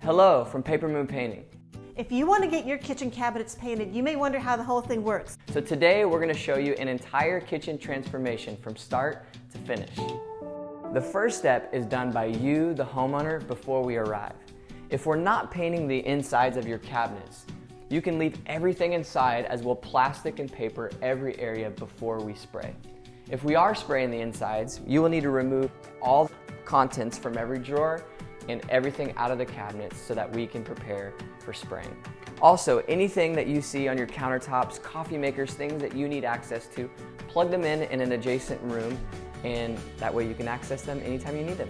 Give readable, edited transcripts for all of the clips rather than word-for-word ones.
Hello from Paper Moon Painting. If you want to get your kitchen cabinets painted, you may wonder how the whole thing works. So today we're going to show you an entire kitchen transformation from start to finish. The first step is done by you, the homeowner, before we arrive. If we're not painting the insides of your cabinets, you can leave everything inside as we'll plastic and paper every area before we spray. If we are spraying the insides, you will need to remove all the contents from every drawer and everything out of the cabinets so that we can prepare for spraying. Also, anything that you see on your countertops, coffee makers, things that you need access to, plug them in an adjacent room, and that way you can access them anytime you need them.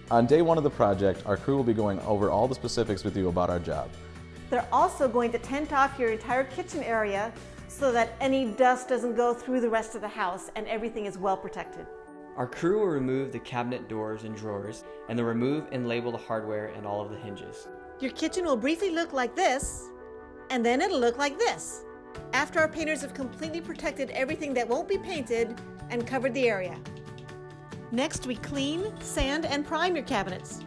On day one of the project, our crew will be going over all the specifics with you about our job. They're also going to tent off your entire kitchen area so that any dust doesn't go through the rest of the house and everything is well protected. Our crew will remove the cabinet doors and drawers, and they'll remove and label the hardware and all of the hinges. Your kitchen will briefly look like this, and then it'll look like this, after our painters have completely protected everything that won't be painted and covered the area. Next, we clean, sand, and prime your cabinets.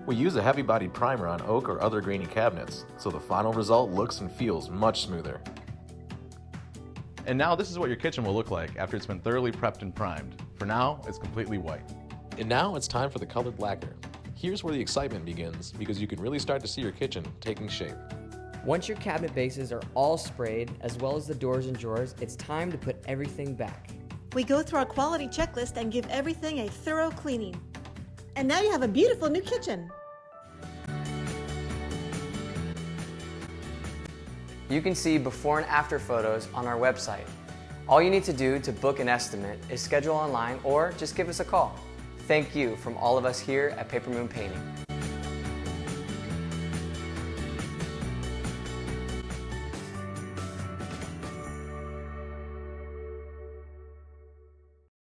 We use a heavy-bodied primer on oak or other grainy cabinets, so the final result looks and feels much smoother. And now this is what your kitchen will look like after it's been thoroughly prepped and primed. For now, it's completely white. And now it's time for the colored lacquer. Here's where the excitement begins, because you can really start to see your kitchen taking shape. Once your cabinet bases are all sprayed, as well as the doors and drawers, it's time to put everything back. We go through our quality checklist and give everything a thorough cleaning. And now you have a beautiful new kitchen. You can see before and after photos on our website. All you need to do to book an estimate is schedule online or just give us a call. Thank you from all of us here at Paper Moon Painting.